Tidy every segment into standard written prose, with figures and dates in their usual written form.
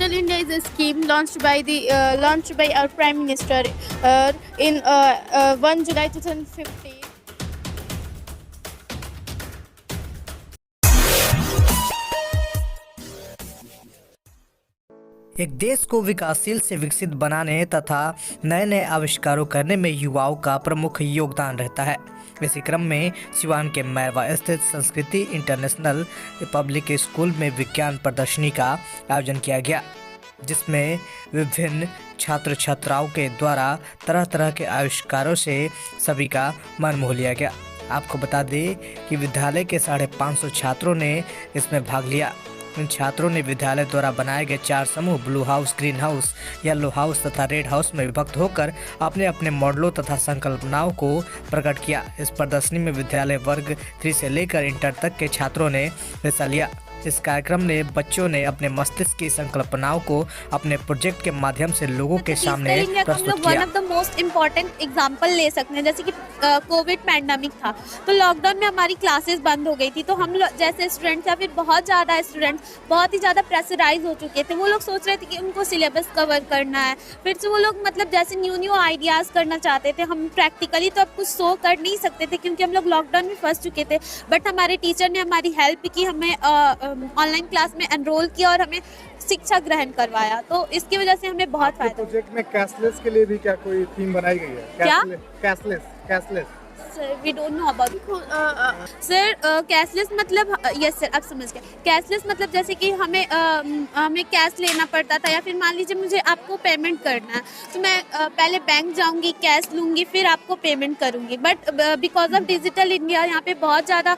Digital India is a scheme launched by our Prime Minister in 1 July 2015. एक देश को विकासशील से विकसित बनाने तथा नए नए आविष्कारों करने में युवाओं का प्रमुख योगदान रहता है। इसी क्रम में सिवान के मैरवा स्थित संस्कृति इंटरनेशनल पब्लिक स्कूल में विज्ञान प्रदर्शनी का आयोजन किया गया, जिसमें विभिन्न छात्र छात्राओं के द्वारा तरह तरह के आविष्कारों से सभी का मन मोह लिया गया। आपको बता दें कि विद्यालय के 550 छात्रों ने इसमें भाग लिया। इन छात्रों ने विद्यालय द्वारा बनाए गए 4 समूह blue house, green house, yellow house तथा रेड हाउस में विभक्त होकर अपने अपने मॉडलों तथा संकल्पनाओं को प्रकट किया। इस प्रदर्शनी में विद्यालय वर्ग 3 से लेकर इंटर तक के छात्रों ने हिस्सा लिया। इस कार्यक्रम में बच्चों ने अपने मस्तिष्क की संकल्पनाओं को अपने प्रोजेक्ट के माध्यम से लोगों के सामने प्रस्तुत किया। One of the most important example ले सकते हैं, जैसे कि कोविड पैंडेमिक था तो लॉकडाउन में हमारी क्लासेस बंद हो गई थी, तो हम जैसे स्टूडेंट्स या फिर बहुत ज़्यादा स्टूडेंट्स बहुत ही ज़्यादा प्रेशराइज हो चुके थे। वो लोग सोच रहे थे कि उनको सिलेबस कवर करना है, फिर से वो लोग मतलब जैसे न्यू आइडियाज़ करना चाहते थे। हम प्रैक्टिकली तो अब कुछ शो कर नहीं सकते थे क्योंकि हम लोग लॉकडाउन में फंस चुके थे, बट हमारे टीचर ने हमारी हेल्प की, हमें ऑनलाइन क्लास में एनरोल किया और हमें शिक्षा ग्रहण करवाया, तो इसकी वजह से हमें बहुत फायदा। प्रोजेक्ट में कैशलेस के लिए भी क्या कोई थीम बनाई गई है? क्या? Cashless we don't know about sir. Cashless मतलब यस सर, अब समझ गए। कैशलेस मतलब जैसे कि हमें कैश लेना पड़ता था, या फिर मान लीजिए मुझे आपको पेमेंट करना है तो मैं पहले बैंक जाऊंगी, कैश लूंगी, फिर आपको पेमेंट करूंगी। But because of digital India यहाँ पे बहुत ज़्यादा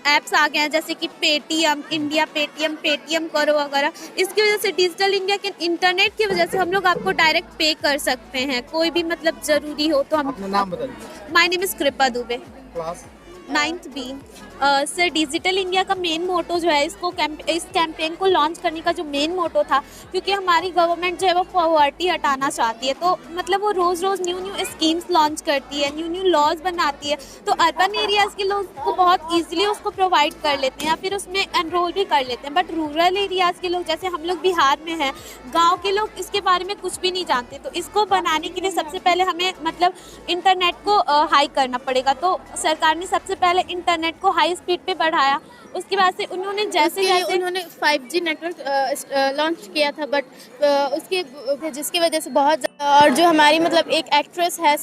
ऐप्स आ गए हैं, जैसे कि पेटीएम इंडिया, पेटीएम करो वगैरह। इसकी वजह से डिजिटल इंडिया के इंटरनेट की वजह से हम लोग आपको डायरेक्ट पे कर सकते हैं, कोई भी मतलब ज़रूरी हो तो हम। अपना नाम बताइए। माय नेम इज़ कृपा Dubey, class 9th B। Sir digital India का मेन मोटो जो है, इस कैंपेन को लॉन्च करने का जो मेन मोटो था, क्योंकि हमारी गवर्नमेंट जो है वो पॉवर्टी हटाना चाहती है, तो मतलब वो रोज़ न्यू स्कीम्स लॉन्च करती है, न्यू लॉज बनाती है, तो अर्बन एरियाज़ के लोग को बहुत ईजिली उसको प्रोवाइड कर लेते हैं या फिर उसमें एनरोल भी कर लेते हैं। बट रूरल एरियाज़ के लोग, जैसे हम लोग बिहार में हैं, गाँव के लोग इसके बारे में कुछ भी नहीं जानते, तो इसको बनाने के लिए सबसे पहले हमें मतलब इंटरनेट को हाई करना पड़ेगा। तो सरकार ने सबसे पहले इंटरनेट को हाई स्पीड पे बढ़ाया, उसके बाद से उन्होंने उन्होंने 5G नेटवर्क लॉन्च किया था, बट जिसकी वजह से बहुत और जो हमारी मतलब एक एक्ट्रेस है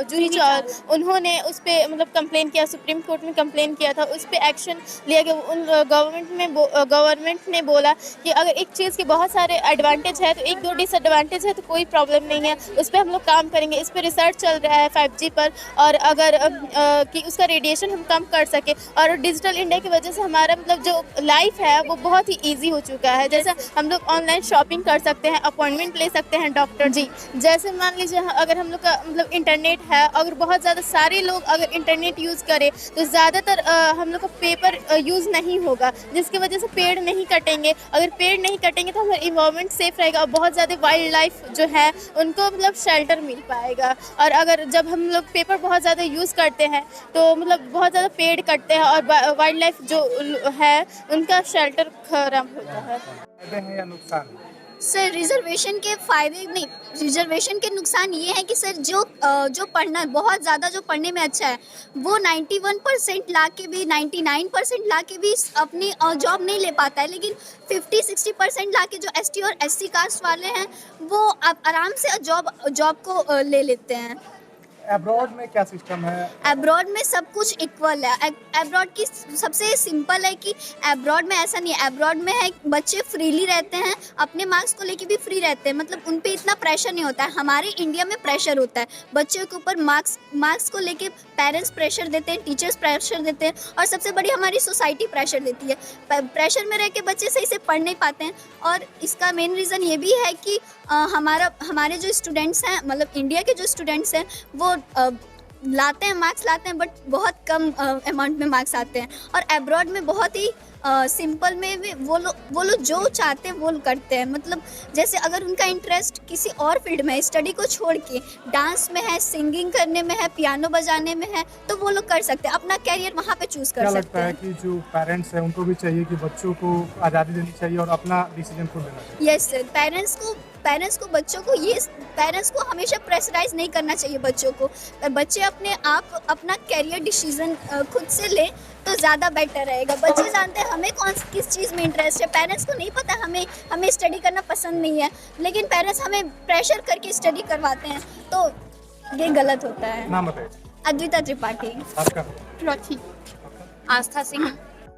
जूही चावला, उन्होंने उस पर मतलब कंप्लेन किया, सुप्रीम कोर्ट में कंप्लेन किया था, उस पर एक्शन लिया गया। उन गवर्नमेंट ने बोला कि अगर एक चीज़ के बहुत सारे एडवांटेज है तो 1-2 डिसएडवांटेज है तो कोई प्रॉब्लम नहीं है, उस पर हम लोग काम करेंगे। इस पर रिसर्च चल रहा है 5G पर, और अगर कि उसका रेडिएशन हम कम कर सके। और डिजिटल इंडिया की वजह से हमारा मतलब जो लाइफ है वो बहुत ही ईजी हो चुका है। जैसे हम लोग ऑनलाइन शॉपिंग कर सकते हैं, अपॉइंटमेंट ले सकते हैं डॉक्टर जी। जैसे मान लीजिए अगर हम लोग का मतलब इंटरनेट है, अगर बहुत ज़्यादा सारे लोग अगर इंटरनेट यूज़ करें तो ज़्यादातर हम लोग का पेपर यूज़ नहीं होगा, जिसकी वजह से पेड़ नहीं कटेंगे। अगर पेड़ नहीं कटेंगे तो हमारा इन्वायरमेंट सेफ रहेगा और बहुत ज़्यादा वाइल्ड लाइफ जो है उनको मतलब शेल्टर मिल पाएगा। और अगर जब हम लोग पेपर बहुत ज़्यादा यूज़ करते हैं तो मतलब बहुत ज़्यादा पेड़ कटते हैं और वाइल्ड लाइफ जो है उनका शेल्टर खराब होता है। फायदे हैं या नुकसान? सर रिजर्वेशन के फ़ायदे नहीं, रिजर्वेशन के नुकसान ये हैं कि सर जो पढ़ना बहुत ज़्यादा जो पढ़ने में अच्छा है वो 91% ला के भी 99% ला के भी अपनी जॉब नहीं ले पाता है, लेकिन 50-60% ला के जो ST और SC कास्ट वाले हैं वो आराम से जॉब को ले लेते हैं। अब्रॉड में क्या सिस्टम है? अब्रॉड में सब कुछ इक्वल है। अब्रॉड की सबसे सिंपल है कि अब्रॉड में ऐसा नहीं है, अब्रॉड में है बच्चे फ्रीली रहते हैं, अपने मार्क्स को लेके भी फ्री रहते हैं, मतलब उन पे इतना प्रेशर नहीं होता है। हमारे इंडिया में प्रेशर होता है बच्चों के ऊपर, मार्क्स को लेके पेरेंट्स प्रेशर देते हैं, टीचर्स प्रेशर देते हैं, और सबसे बड़ी हमारी सोसाइटी प्रेशर देती है। प्रेशर में रह के बच्चे सही से पढ़ नहीं पाते हैं, और इसका मेन रीज़न ये भी है कि हमारे जो स्टूडेंट्स हैं, मतलब इंडिया के जो स्टूडेंट्स हैं वो मार्क्स लाते हैं, बट बहुत कम अमाउंट में मार्क्स आते हैं। और अब्रॉड में बहुत ही सिंपल में भी वो लोग जो चाहते हैं वो लोग करते हैं। मतलब जैसे अगर उनका इंटरेस्ट किसी और फील्ड में है, स्टडी को छोड़ के डांस में है, सिंगिंग करने में है, पियानो बजाने में है, तो वो लोग कर सकते हैं, अपना कैरियर वहाँ पे चूज कर क्या सकते लगता है हैं। कि जो पेरेंट्स हैं उनको भी चाहिए कि बच्चों को आज़ादी देनी चाहिए और अपना डिसीजन खुद लेना चाहिए? यस सर, पेरेंट्स को हमेशा प्रेशराइज नहीं करना चाहिए बच्चों को। बच्चे अपने आप अपना कैरियर डिसीजन खुद से ले तो ज़्यादा बेटर रहेगा। बच्चे जानते हैं हमें किस चीज़ में इंटरेस्ट है। पेरेंट्स को नहीं पता हमें स्टडी करना पसंद नहीं है, लेकिन पेरेंट्स हमें प्रेशर करके स्टडी करवाते हैं, तो ये गलत होता है। नाम बताइए। अद्विता त्रिपाठी। आपका? रोची। आस्था Singh.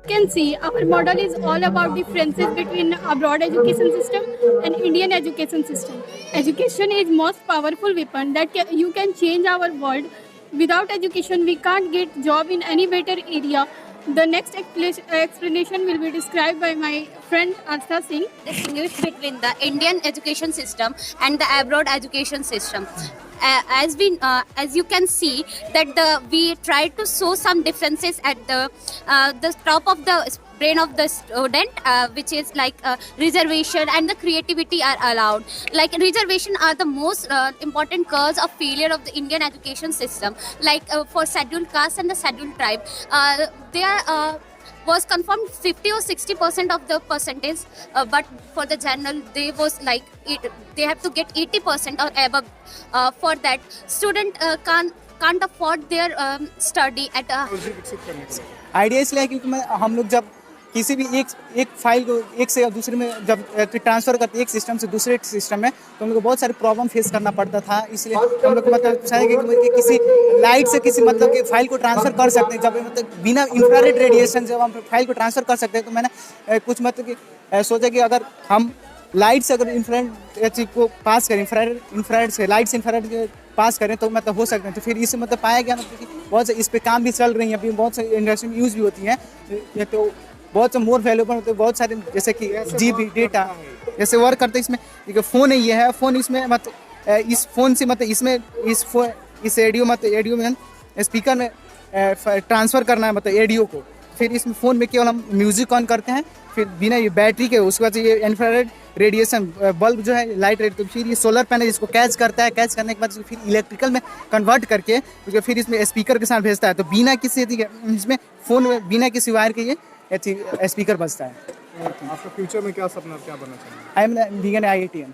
Can see our model is all about differences between abroad education system and Indian education system. Education is most powerful weapon that you can change our world. Without education, we can't get job in any better area. The next explanation will be described by my friend Astha Singh. Distinguish between the Indian education system and the abroad education system. As you can see that we try to show some differences at the top of the brain of the student, which is like reservation and the creativity are allowed. Like reservation are the most important cause of failure of the Indian education system. Like for scheduled caste and the scheduled tribe, they are was confirmed 50 or 60% of the percentage, but for the general they was like they have to get 80% or above. For that student can't afford their study at a विकसित करने के लिए idea इसलिए है क्योंकि हम लोग जब किसी भी एक फाइल को एक से दूसरे में जब ट्रांसफ़र करते एक सिस्टम से दूसरे सिस्टम में, तो हम लोग को बहुत सारे प्रॉब्लम फेस करना पड़ता था। इसलिए हम लोग को मतलब चाहिए कि किसी लाइट से किसी मतलब कि फाइल को ट्रांसफ़र कर सकते हैं, जब मतलब बिना इंफ्रारेड रेडिएशन जब हम फाइल को ट्रांसफ़र कर सकते हैं। तो मैंने कुछ मतलब कि सोचा कि अगर हम लाइट से अगर इंफ्रारेड चीज को पास करें, इंफ्रारेड से लाइट से इंफ्रारेड पास करें तो मतलब हो सकते हैं। तो फिर इससे मतलब पाया गया मतलब कि बहुत से इस पे काम भी चल रही है, अभी बहुत सारी इंडस्ट्री में यूज़ भी होती हैं। ये तो बहुत से मोर वैल्यूएबल होते हैं, बहुत सारे जैसे कि जीबी डेटा जैसे वर्क करते हैं। इसमें एक फ़ोन है, ये है फ़ोन, इसमें मतलब इस फ़ोन से मतलब इसमें इस एडियो मतलब एडियो में स्पीकर में ट्रांसफ़र करना है मतलब एडियो को। फिर इसमें फ़ोन में केवल हम म्यूज़िक ऑन करते हैं, फिर बिना ये बैटरी के उसके बाद ये इंफ्रारेड रेडिएशन बल्ब जो है लाइट रेड, तो फिर ये सोलर पैनल इसको कैच करता है, कैच करने के बाद फिर इलेक्ट्रिकल में कन्वर्ट करके फिर इसमें स्पीकर के साथ भेजता है। तो बिना किसी इसमें फ़ोन में बिना किसी वायर के ये स्पीकर बजता है। आपका फ्यूचर में क्या सपना, क्या बनना चाहिए? I am begin IITM।